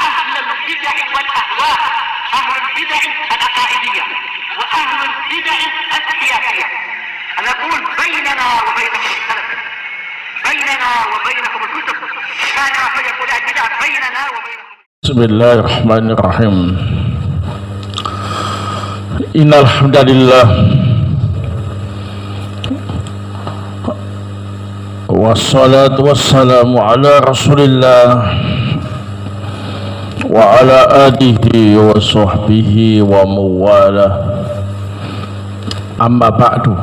أهل البدع والأهواء، أهل البدع العقائدية وأهل البدع السياسية. أنا أقول بيننا وبينكم السلف، بيننا وبينكم الكتب، كان فيقول البدع بيننا وبينكم. بسم الله الرحمن الرحيم. إن الحمد لله والصلاة والسلام على رسول الله وعلى آله وصحبه ومواله. Amma ba'du.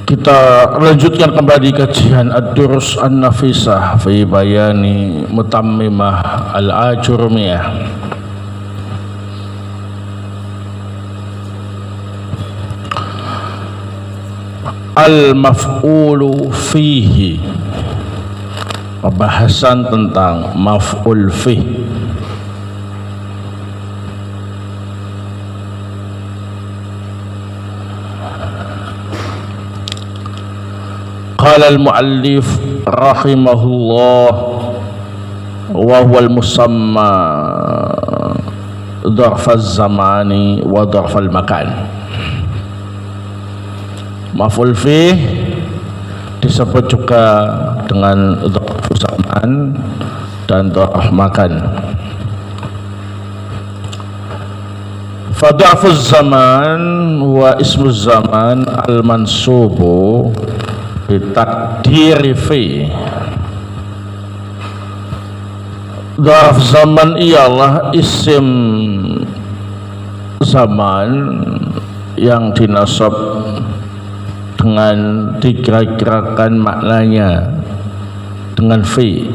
Kita lanjutkan kembali kajian Ad-Durus An-Nafisah fi bayani Mutammimah Al-Ajurmiyah. Al-maf'ulu fihi, pembahasan tentang maf'ul fihi. Qala al-muallif rahimahullah wa huwa al-musamma dharf az-zamani wa dharf al-makan. Maf'ul fih disebut juga dengan dharf zaman dan dharf makan. Fa dharf az-zaman wa ismu zaman al-mansubu bitakdiri fi. Dharf zaman ialah isim zaman yang dinasab dengan dikira-kirakan maknanya dengan fi.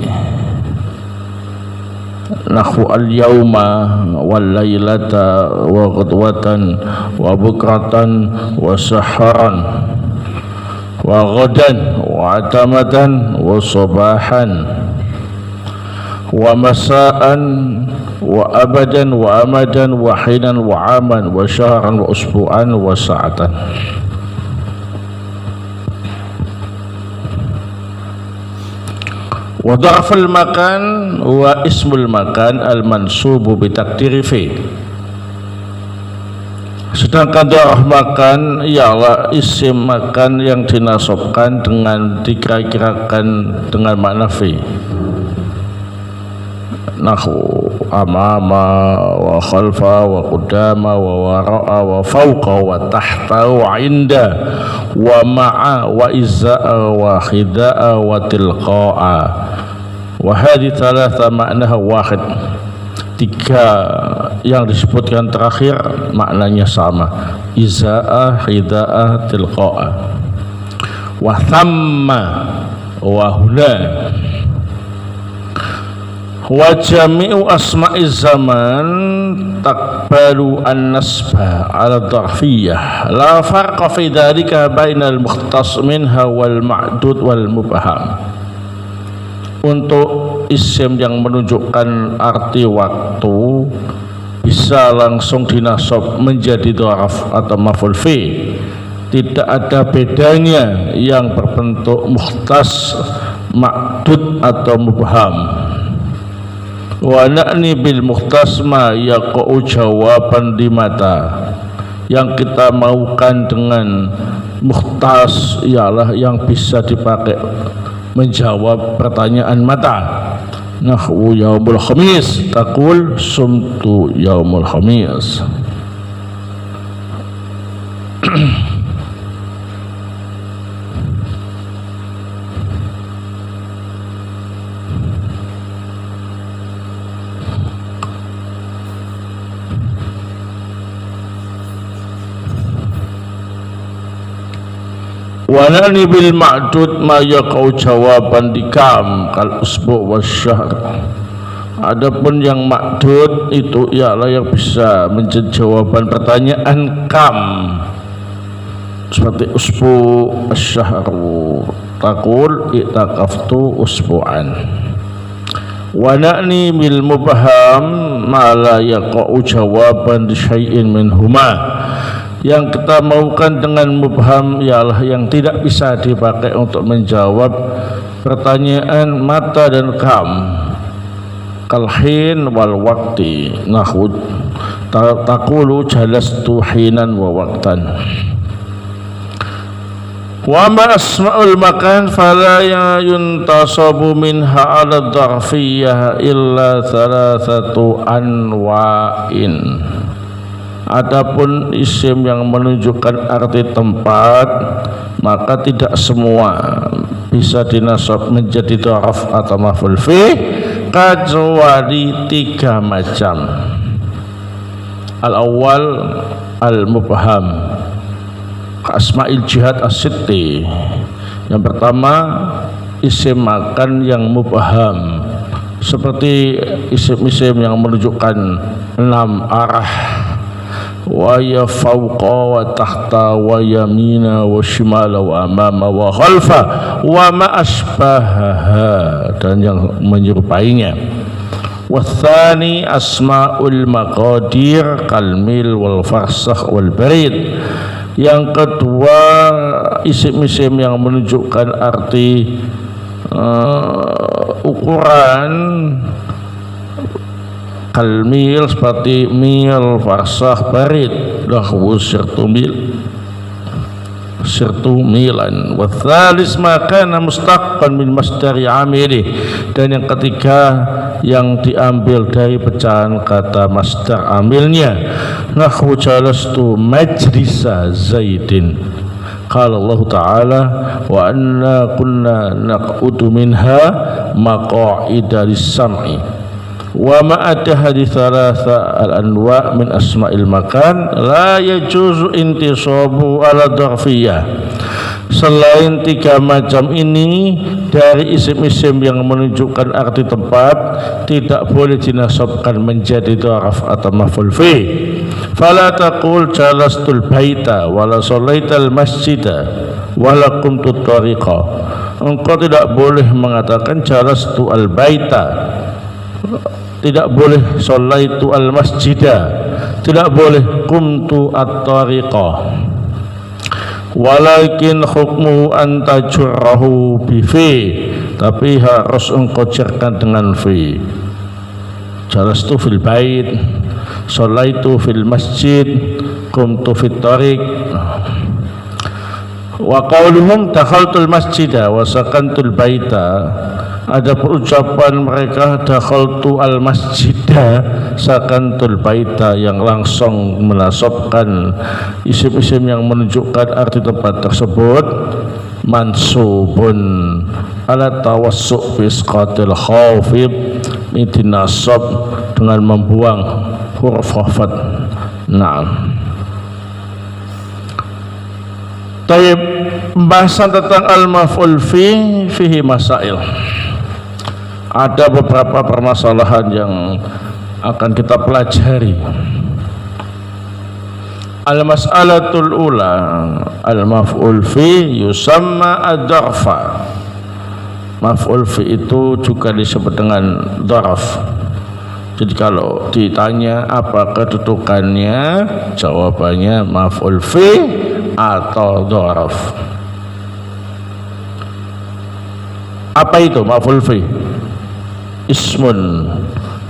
Nahwu al-yawma wal laylata wa ghadwatan wa bukratan wa saharan wa ghadan wa atamatan wa sabahan wa masaan wa abadan wa amadan wa hinan wa aman wa syahran wa usbu'an wa sa'atan. Wa dharful makan wa ismul makan al-mansubu bitakdiri fi. Sedangkan dharf makan ialah isim makan yang dinasabkan dengan dikira-kirakan dengan makna fi. Nahwu amama wa khalfa wa qudama wa wara'a wa fawqa wa tahta wa inda wa ma'a wa izza'a wa khida'a wa tilqa'a. Wa hadhihi thalatha ma'naha wahid. Tiga yang disebutkan terakhir maknanya sama, iza'ah, khida'ah, tilqa'ah. Wa thamma wa huna. Wa jami'u asma'iz zaman taqbalu an-nasba 'ala dharfiyyah. La farqa fi dhalika bainal mukhtas minha wal ma'dud wal mubham. Untuk isim yang menunjukkan arti waktu bisa langsung dinasab menjadi dharf atau maf'ul fi. Tidak ada bedanya yang berbentuk mukhtas, ma'dud atau mubham. Wa na'ni bil mukhtas ma yaqa'u jawaban limata. Yang kita maukan dengan mukhtas ialah yang bisa dipakai menjawab pertanyaan mata. Nahwu yaumul khamis, taqul sumtu yaumul khamis. Wa nani bil ma'dud ma yaqau jawaban dikam kal usbu' wasyahr. Adapun yang ma'dud itu ialah yang bisa menjadi jawaban pertanyaan kam, seperti usbu' asyahru, taqul i'taqaftu usbu'an. Wa na'ni bil mubham ma la yaqau jawaban di syai'in minhuma. Yang kita maukan dengan mubham ialah yang tidak bisa dipakai untuk menjawab pertanyaan mata dan kam, kalhin wal wakti, nahud taqulu jalastu hinan wa waqtan. Wa ma asma'ul makan fala yuntasabu minha ala dharfiyyah illa thalathatu anwa'in. Adapun isim yang menunjukkan arti tempat, maka tidak semua bisa dinasab menjadi dharaf atau maf'ul fi, kecuali 3 macam. Al-awwal al-mubham ka asma'il jihad as-sitti. Yang pertama isim makan yang mubham, seperti isim-isim yang menunjukkan 6 arah, wa ya fawqa wa tahta wa yamina wa shimala wa amama wa khalfa wa ma asbahaha, dan yang menyerupainya. Wathani asma'ul maqadir kalmil wal farsakh wal barid. Yang kedua isim-isim yang menunjukkan arti ukuran, kalmil seperti mil, farsakh, barid, lahu sirtu milan. Wa thalis makana mustaqqan min masdari amilih, dan yang ketiga yang diambil dari pecahan kata masdar amilnya, nahwu jalastu majlisa zaidin. Qala Allah Ta'ala wa anna kunna naq'udu minha maqa'ida lis-sam'i. Wa ma'ata hadits thalatha al-anwa' min asma'il makan la yajuzu intisabu ala dharfiyah. Selain 3 macam ini dari isim-isim yang menunjukkan arti tempat, tidak boleh dinasabkan menjadi dharaf atau maf'ul fi. Fala taqul jalastul baita wala shallaital masjida wala qumtut tariqa. Engkau tidak boleh mengatakan jalastu al baita, tidak boleh shallaitu al masjida, tidak boleh qumtu at-tariqa. Walakin hukmu antajurrahu bi fi, tapi harus engkau cerkan dengan fi. Jalastu fil bait, shallaitu fil masjid, qumtu fit tariq. Wa qauluhum dakhaltul masjida wa sakantul baita. Ada ucapan mereka dakhaltu al masjida sakantul baita, yang langsung menasabkan isim-isim yang menunjukkan arti tempat tersebut mansubun ala tawassu' fi isqatil khafid, ini dinasab dengan membuang huruf khafat. Naam. Taib, pembahasan tentang al-maf'ul fihi masail. Ada beberapa permasalahan yang akan kita pelajari. Al-mas'alatul ula, al-maf'ul fi yusamma ad-dharfa. Maf'ul fi itu juga disebut dengan dharaf. Jadi kalau ditanya apa kedudukannya, jawabannya maf'ul fi atau dharaf. Apa itu maf'ul fi? Ismun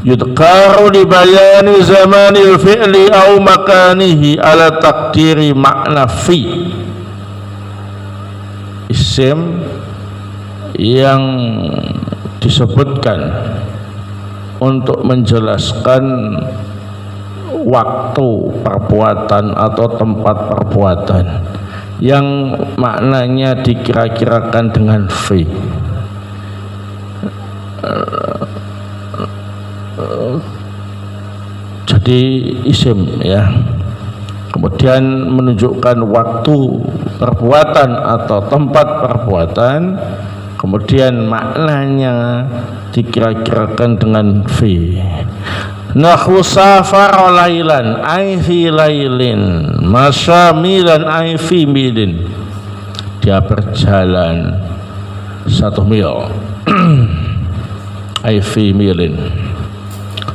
yudkaru li bayani zamanil fi'li au makanihi ala takdiri makna fi. Isim yang disebutkan untuk menjelaskan waktu perbuatan atau tempat perbuatan yang maknanya dikira-kirakan dengan fi. Jadi isim ya, kemudian menunjukkan waktu perbuatan atau tempat perbuatan, kemudian maknanya dikira-kirakan dengan fi. Nahwu safara lailan ay fi lailin, masyamilan ay fi milin. Dia berjalan 1 mil ay fi milin.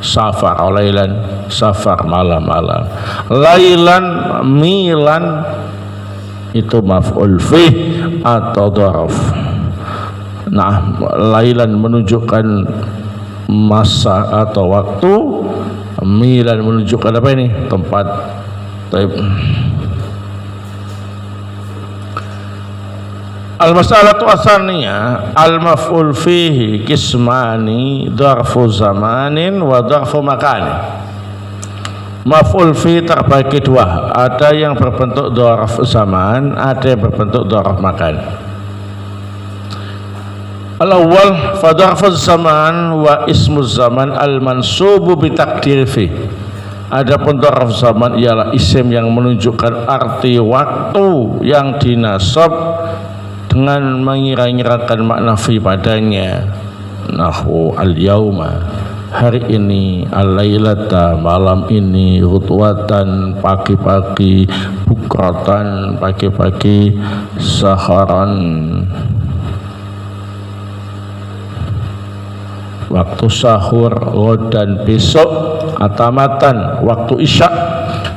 Safar lailan, safar malam-malam. Lailan, milan itu maf'ul fi atau dharaf. Nah, lailan menunjukkan masa atau waktu, milan menunjukkan apa ini? Tempat. Taib. Al-mas'alatu as-saniyah al-maf'ul fihi qismani dharfu zamanin wa dharfu makani. Maf'ul fi terbagi dua, ada yang berbentuk dharf zaman, ada yang berbentuk dharf makan. Al-awwal fa dharfu zaman wa ismu zaman al-mansubu bi taqdir fi. Adapun dharf zaman ialah isim yang menunjukkan arti waktu yang dinasab dengan mengira-ngirakan makna fi padanya. Nahwu al-yauma, hari ini, al-lailata, malam ini, hutwatan, pagi-pagi, bukratan, pagi-pagi, saharan, waktu sahur, dan besok, atamatan, waktu isya,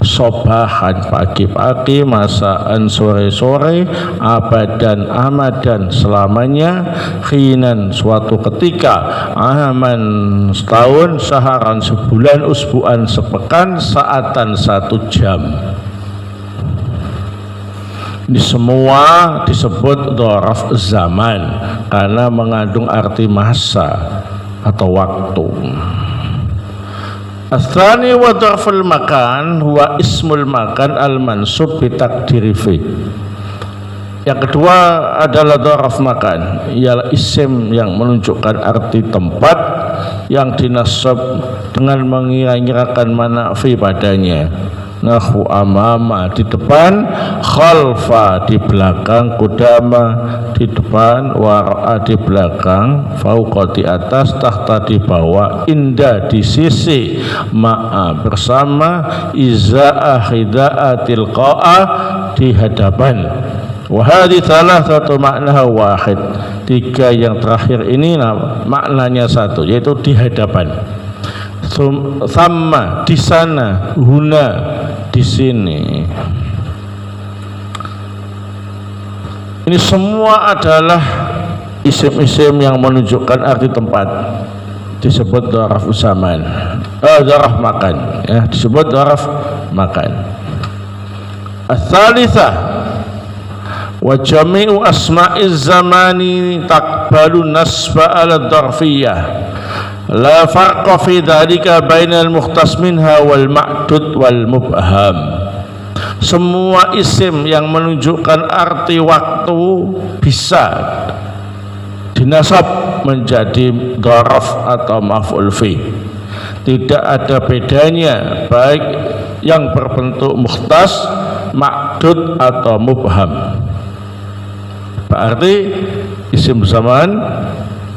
sobahan, pagi-pagi, masaan, sore-sore, abadan, amadan, selamanya, khinan, suatu ketika, aman, setahun, saharan, sebulan, usbuan, sepekan, saatan, 1 jam. Ini semua disebut dzaraf zaman karena mengandung arti masa atau waktu. As-tsani wa dzarful makan huwa ismul makan al-mansub bi taqdiri fi. Yang kedua adalah dzaraf makan, ialah isim yang menunjukkan arti tempat yang dinasab dengan mengira-ngirakan mana fi padanya. Nahu amama di depan, khalfa di belakang, kudama di depan, wara'a di belakang, fauqa di atas, tahta di bawah, inda di sisi, ma'a bersama, iza'ah hida'a tilqa'a di hadapan. Wahadi salah satu makna wahid. 3 yang terakhir ini maknanya satu, yaitu di hadapan. Sama di sana, huna di sini. Ini semua adalah isim-isim yang menunjukkan arti tempat, disebut dzaraf zaman, dzaraf makan, ya, disebut dzaraf makan. Ats-tsalitsah wa jami'u asma'iz zamani taqbalu nasba ala dzarfiyyah. La farqa fi dzalika bainal mukhtas minha wal ma'dud wal mubham. Semua isim yang menunjukkan arti waktu bisa dinasab menjadi dzaraf atau maf'ul fi. Tidak ada bedanya baik yang berbentuk mukhtas, ma'dud atau mubham. Berarti isim zaman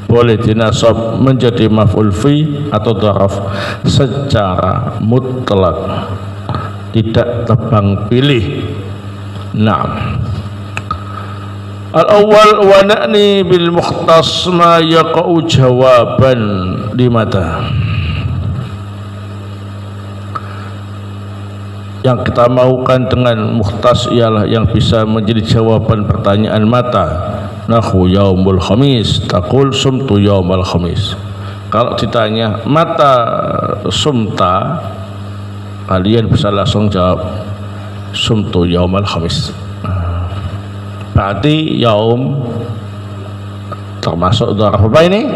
boleh dinasab menjadi maf'ul fi atau dzaraf secara mutlak, tidak tebang pilih. Naam. Al-awwal wa na'ni bil mukhtas ma yaqa'u jawaban limata. Yang kita maukan dengan mukhtas ialah yang bisa menjadi jawaban pertanyaan mata. Nahu yaumul khamis, taqul sumtu yaumal khamis. Kalau ditanya mata sumta, kalian bisa langsung jawab sumtu yaumal khamis. Berarti yaum termasuk dzaraf apa ini?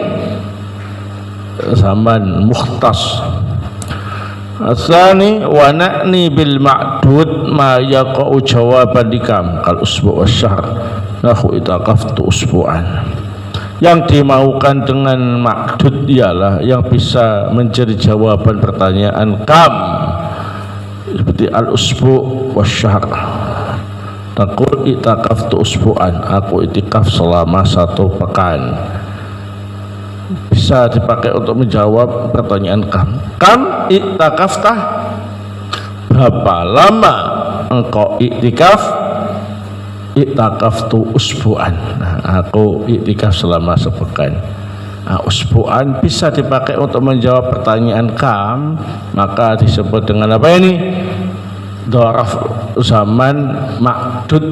Zaman mukhtas. Asani wa na'ni bil ma'dud ma yaqa'u jawaban dikam kal usbu' wasyahr. Nahu itaqaftu usbu'an. Yang dimaukan dengan ma'dud ialah yang bisa menjadi jawaban pertanyaan kam, seperti al usbu' wasyahr. Taqul itaqaftu usbu'an, aku itikaf selama 1 pekan. Bisa dipakai untuk menjawab pertanyaan kam. Kam itikafta, berapa lama engkau iktikaf? I'takaftu usbu'an. Nah, aku iktikaf selama sepekan. Nah, usbu'an bisa dipakai untuk menjawab pertanyaan kam, maka disebut dengan apa ini? Dzaraf zaman ma'dud.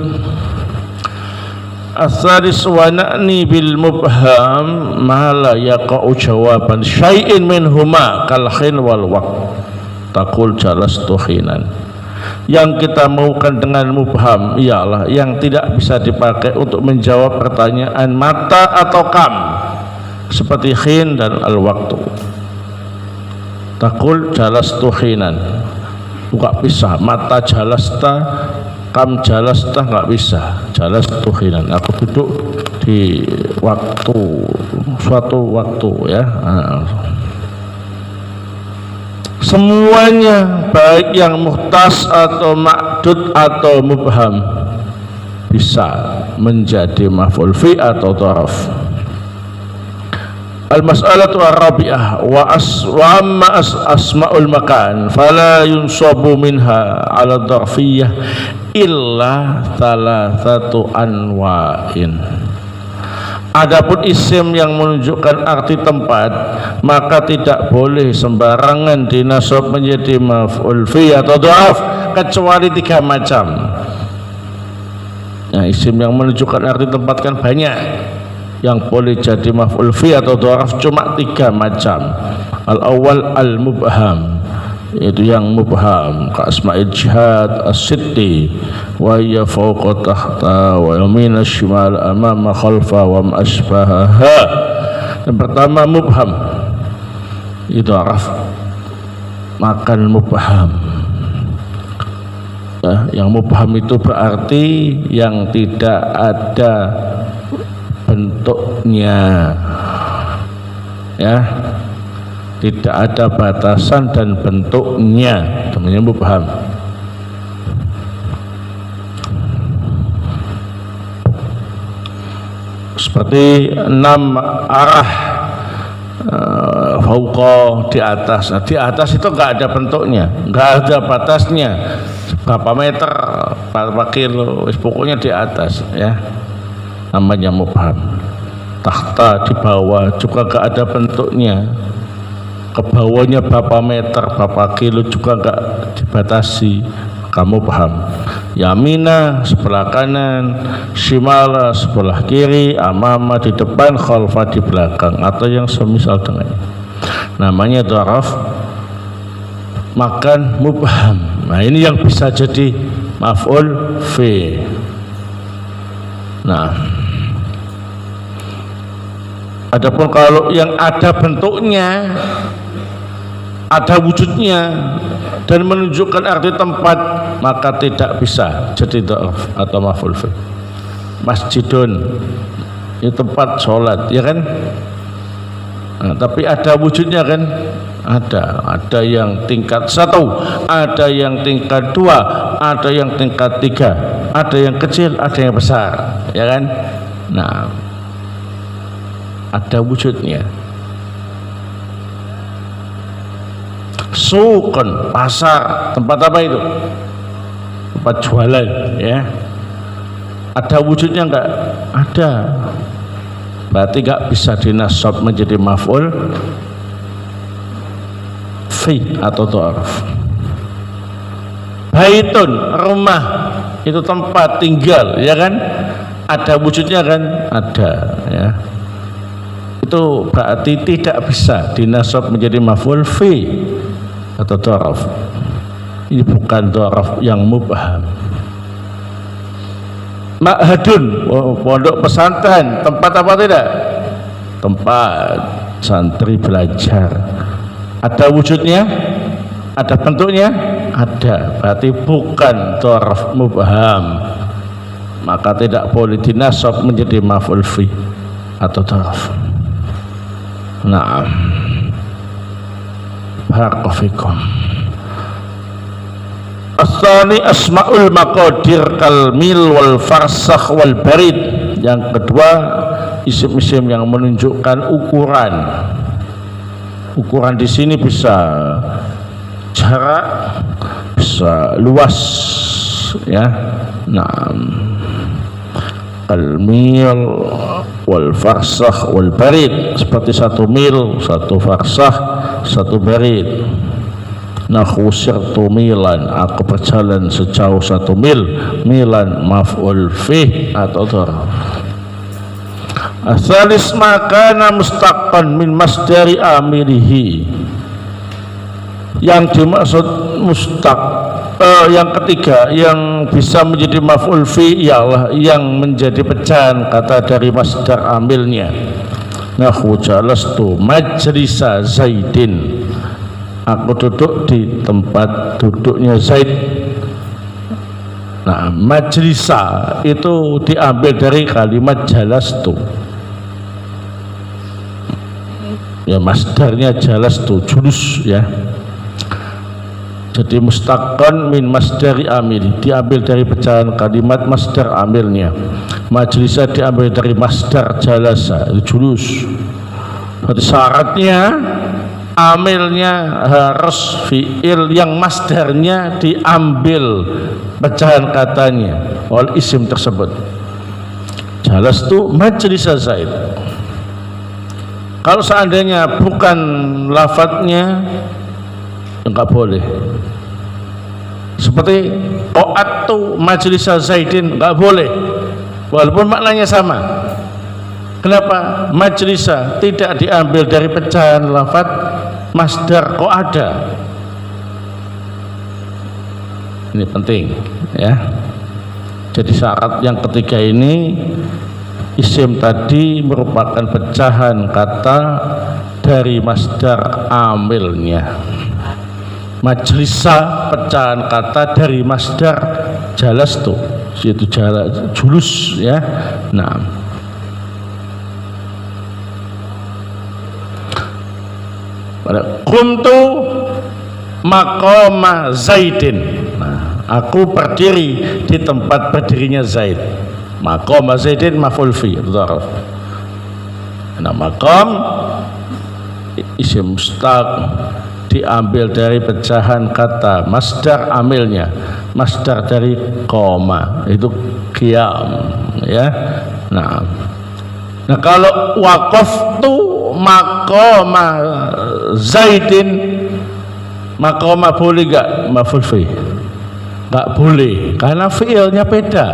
As-salis wa na'ni bil mubham ma la yaqa'u jawaban syai'in minhuma kal khin wal waqt taqul jalastu khinan. Yang kita maukan dengan mubham ialah yang tidak bisa dipakai untuk menjawab pertanyaan mata atau kam, seperti khin dan al-waqtu. Taqul jalastu khinan, enggak bisa. Mata jalasta, kam jalasta enggak bisa. Jalastu khinan, aku duduk di waktu, suatu waktu ya. Semuanya baik yang muhtas atau ma'dud atau mubham bisa menjadi maf'ul fi atau dharaf. Al-mas'alatu ar-rabi'ah wa amma asma'ul makan fala yunsabu minha 'ala dharfiyyah illa thalathatu anwa'in. Adapun isim yang menunjukkan arti tempat maka tidak boleh sembarangan dinasab menjadi maf'ul fi atau dharaf kecuali 3 macam. Nah, isim yang menunjukkan arti tempat kan banyak. Yang boleh jadi maf'ul fi atau dharaf cuma 3 macam. Al-awwal al-mubham, itu yang mubham ka asma'il jihad as-sitti wa hiya fawqa tahta wa yamina shimal amama khalfa wa ma asbahaha. Yang pertama mubham itu araf makan mubham ya, yang mubham itu berarti yang tidak ada bentuknya ya, tidak ada batasan dan bentuknya, namanya mubham. Seperti 6 arah fauqa di atas. Nah, di atas itu enggak ada bentuknya, enggak ada batasnya. Berapa meter, berapa kilo, pokoknya di atas ya. Namanya mubham. Tahta di bawah juga enggak ada bentuknya. Ke bawahnya berapa meter, berapa kilo juga enggak dibatasi. Kamu paham? Yamina sebelah kanan, shimala sebelah kiri, amama di depan, khalfa di belakang, atau yang semisal dengannya. Namanya dharaf makan mubham. Nah, ini yang bisa jadi maf'ul fi. Nah, adapun kalau yang ada bentuknya, ada wujudnya dan menunjukkan arti tempat, maka tidak bisa jadi dharaf atau maf'ul fi. Masjidun itu tempat sholat ya kan, nah, tapi ada wujudnya kan, ada yang tingkat 1, ada yang tingkat 2, ada yang tingkat 3, ada yang kecil, ada yang besar ya kan. Nah, ada wujudnya. Suqan, pasar, tempat apa itu? Tempat jualan ya. Ada wujudnya enggak? Ada. Berarti enggak bisa dinasab menjadi maf'ul fi atau dharaf. Baitun, rumah, itu tempat tinggal ya kan? Ada wujudnya kan? Ada ya. Itu berarti tidak bisa dinasab menjadi maf'ul fi atau dharaf. Ini bukan dharaf yang mubham. Ma'hadun, pondok pesantren, tempat apa tidak? Tempat santri belajar. Ada wujudnya? Ada bentuknya? Ada. Berarti bukan dharaf mubham. Maka tidak boleh dinasab menjadi maf'ul fi atau dharaf. Nah, barakallahu. As-tsani asma'ul maqadir kal mil wal farsakh wal barid. Yang kedua, isim-isim yang menunjukkan ukuran. Ukuran di sini bisa jarak, bisa luas ya. Nah, kal mil wal farsakh wal barid, seperti 1 mil, 1 farsakh, 1 barid. Nahu sirtu milan, aku berjalan sejauh 1 mil. Milan maf'ul fi atau dharaf. Asalis makana mustaqan min masdari amirihi. Yang dimaksud mustaq, yang ketiga yang bisa menjadi maf'ul fi ialah yang menjadi pecahan kata dari masdar amilnya. Nahwu jalastu majlisa Zaidin, aku duduk di tempat duduknya Zaid. Nah, majlisa itu diambil dari kalimat jalastu. Ya, masdarnya jalastu, julus ya. Jadi mustaqan min masdari amil, diambil dari pecahan kalimat masdar amilnya. Majlisa diambil dari masdar jalasa, julus. Berarti syaratnya amilnya harus fi'il yang masdarnya diambil pecahan katanya oleh isim tersebut. Jalastu majlisa Zaid. Kalau seandainya bukan lafadznya, enggak boleh. Seperti qa'adtu majlisa Zaidin, enggak boleh walaupun maknanya sama. Kenapa? Majlisa tidak diambil dari pecahan lafadz masdar qa'ada. Ini penting ya. Jadi syarat yang ketiga ini, isim tadi merupakan pecahan kata dari masdar amilnya. Majlisa pecahan kata dari masdar jalastu, yaitu julus ya. Nah, qumtu maqama Zaidin. Nah, aku berdiri di tempat berdirinya Zaid. Maqama Zaidin maf'ul fi dzarf. Nah, maqam isim mustaq diambil dari pecahan kata masdar amilnya, masdar dari qoma itu qiyam ya. Nah, kalau waqaftu maqama Zaidin, maqama boleh enggak maf'ul fi? Enggak boleh karena fi'ilnya beda.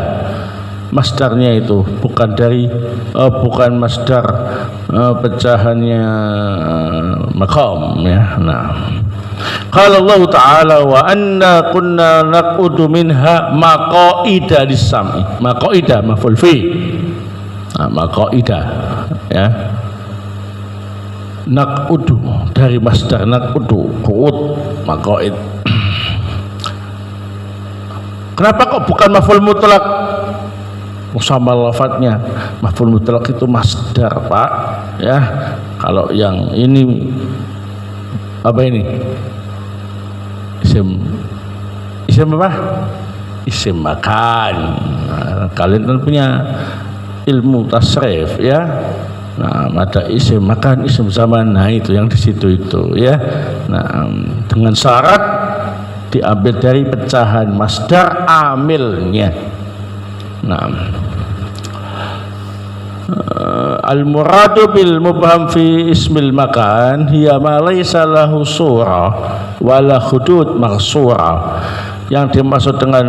Masdarnya itu bukan dari bukan masdar pecahannya maqam ya. Nah, qala Allah Ta'ala wa anna kunna naqudu minha maqaida lis-sam'i. Maqaida maf'ul fi. Nah, maqaida ya. Naqudu dari masdar naqudu, qu'ud, maqaid. Kenapa kok bukan maf'ul mutlak? Sama lafadznya maf'ul mutlak itu masdar Pak ya. Kalau yang ini apa ini? Isim apa? Isim makan. Nah, kalian kan punya ilmu tasrif ya. Nah, ada isim makan, isim zaman. Nah, itu yang di situ itu ya. Nah, dengan syarat diambil dari pecahan masdar amilnya. Nah, al-muradu bil mubham fi ismil makan hiya ma laysa lahu surah wala hudud maksura. Yang dimaksud dengan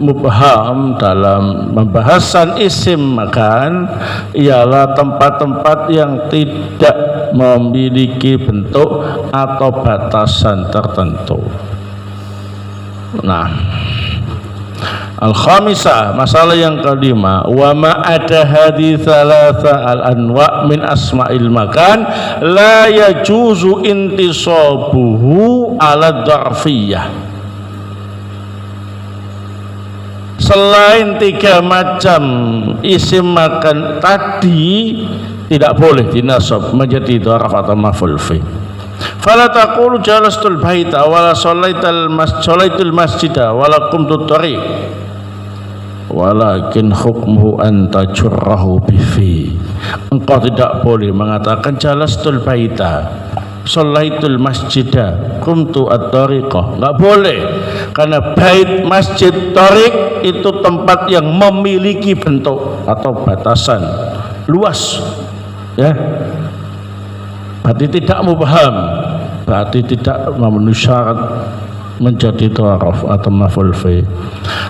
mubham dalam pembahasan isim makan ialah tempat-tempat yang tidak memiliki bentuk atau batasan tertentu. Nah, al-khamisah, masalah yang kelima, wa ma ada hadits thalatha al-anwa min asma'il makan la yajuzu intisabuhu ala dzarfiyah. Selain tiga macam isim makan tadi tidak boleh dinasab menjadi dzarf atau maf'ul fi. Fala taqulu jalastul baita wala shallaitul masjida wala qumtut tariq walakin hukmuhu an tajurrahu bifi. Engkau tidak boleh mengatakan jalastul baita, shallaitul masjida, qumtu at-tariqah. Enggak boleh, karena bait, masjid, tariq itu tempat yang memiliki bentuk atau batasan luas ya. Berarti tidak mubham, berarti tidak memenuhi syarat menjadi dzarf atau maf'ul fi.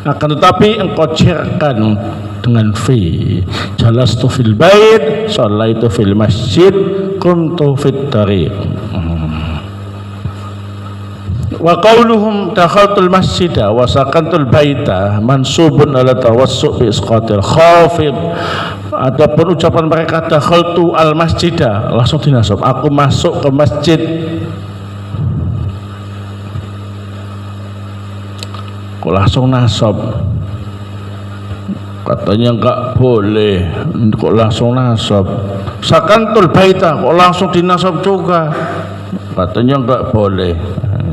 Akan tetapi engkau cerkan dengan fi. Jalastu fil bait, shallaitu fil masjid, kuntu fit tariq. Wa qauluhum dakhaltul masjida wa sakantul baita mansubun ala tawassu' bi isqatil khafid. Adapun ucapan mereka dakhaltu al masjida langsung dinasab, aku masuk ke masjid. Kok langsung nasab? Katanya enggak boleh, kok langsung nasab. Sakantul baita kok langsung dinasab juga? Katanya enggak boleh.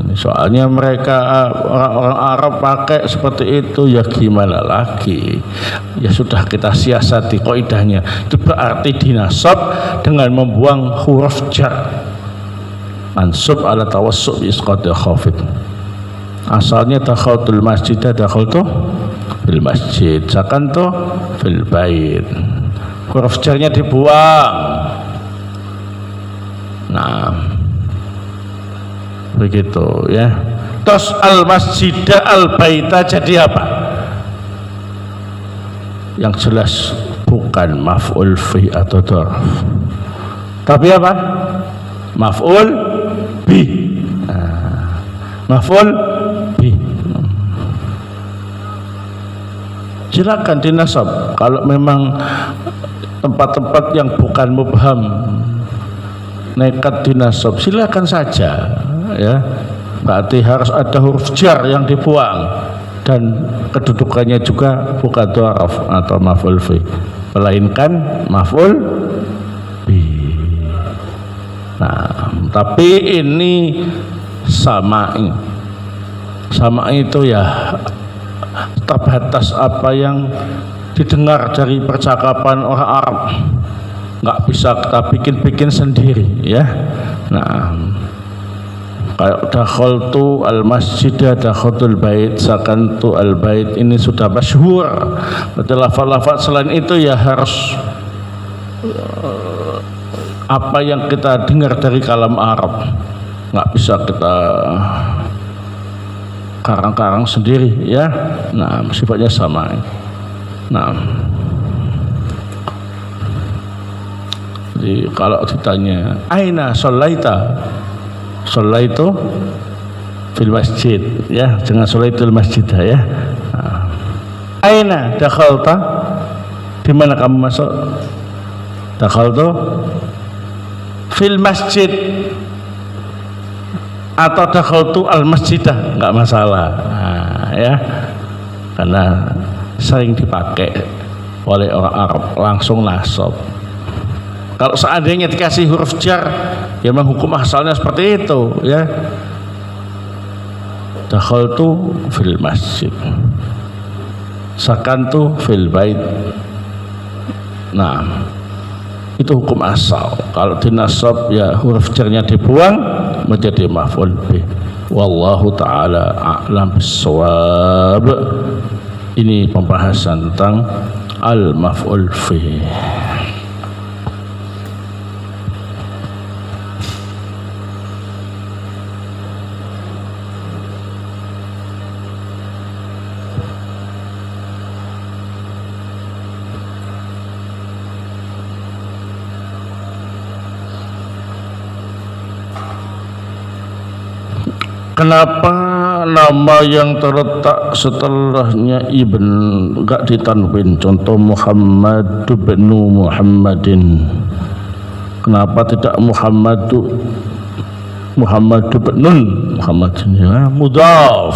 Soalnya mereka orang Arab pakai seperti itu, ya gimana lagi? Ya sudah kita siasati kaidahnya. Itu berarti dinasab dengan membuang huruf jar. Mansub ala tawassu' bi isqatil khafid. Asalnya dakhaltul masjid, dakhaltu fil masjid, sakantu fil bait. Huruf jarnya dibuang. Nah, begitu ya. Terus al masjida al baita jadi apa? Yang jelas bukan maf'ul fi atau dzarf, tapi apa? Maf'ul bi. Maf'ul bi. Silakan dinasab kalau memang tempat-tempat yang bukan mubham nekat dinasab, silakan saja ya. Berarti harus ada huruf jar yang dibuang dan kedudukannya juga bukan dzaraf atau maf'ul fi, melainkan maf'ul bi. Nah, tapi ini sama'i. Sama'i itu ya terbatas apa yang didengar dari percakapan orang Arab, nggak bisa kita bikin-bikin sendiri ya. Nah, kayak dakhaltu al masjid, dakhaltul bait, sakantu al bait, ini sudah masyhur. Berarti lafaz-lafaz selain itu ya harus apa yang kita dengar dari kalam Arab, nggak bisa kita karang-karang sendiri ya. Nah, sifatnya sama. Nah, jadi kalau ditanya aina sholaita, sholaitu fil masjid ya, jangan sholaitul masjid ya. Nah, aina dakhalta, di mana kamu masuk? Dakhaltu fil masjid atau dakhaltu al masjidah, enggak masalah. Nah, ya, karena sering dipakai oleh orang Arab langsung nasab. Kalau seandainya dikasih huruf jar, ya memang hukum asalnya seperti itu ya. Dakhaltu fil masjid, sakantu fil bait. Nah, itu hukum asal. Kalau dinasab ya huruf jarnya dibuang menjadi maf'ul bih. Wallahu taala a'lam bissawab. Ini pembahasan tentang al maf'ul fi. Kenapa nama yang terletak setelahnya ibn enggak ditanwin? Contoh Muhammad bin Muhammadin. Kenapa tidak Muhammadu bin Muhammadin ya? Mudhaf.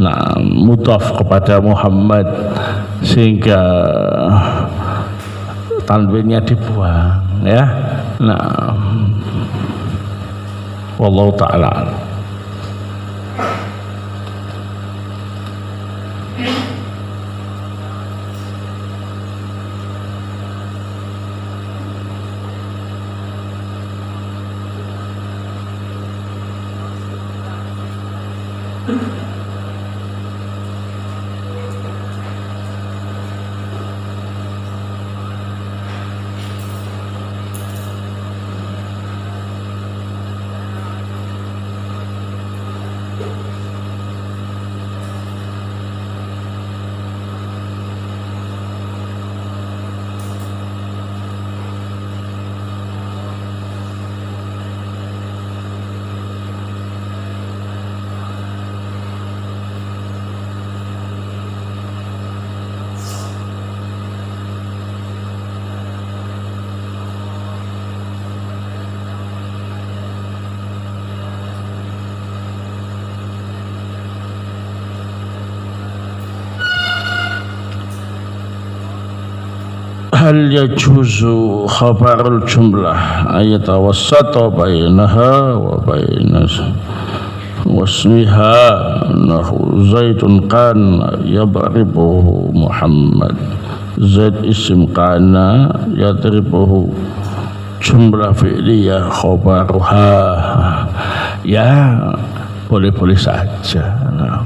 Nah, mudhaf kepada Muhammad sehingga tanwinnya dibuang ya. Nah, wallahu ta'ala. hal yajuzu khabarul jumlah ayatawassata bainaha wa bainas wasmiha nahu zaidun kana yadribuhu Muhammad. Zaid isim kana yadribuhu jumlah fi'liyah khabaruha. Ya boleh-boleh saja, nah,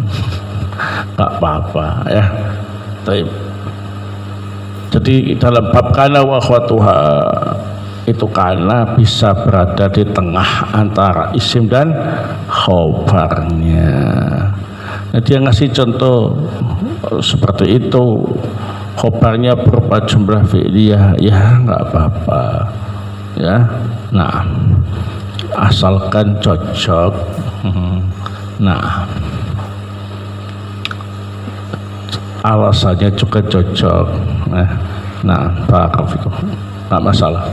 tak apa-apa ya. Taib. Jadi dalam bab kana wa akhwatuha itu kana bisa berada di tengah antara isim dan khobarnya. Nah, dia ngasih contoh seperti itu, khobarnya berupa jumlah fi'liyah, ya nggak apa-apa ya. Nah, asalkan cocok. Nah, alasannya juga cocok. Nah, barakallahu, nggak masalah.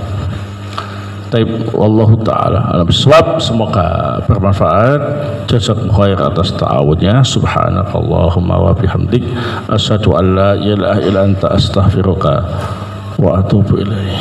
Taib, wallahu taala alam bisawab. Semoga bermanfaat. Jazakum khair atas ta'awunnya. Subhanakallahumma wa bihamdik, asyhadu an la ilaha illa anta, astaghfiruka wa atubu ilaik.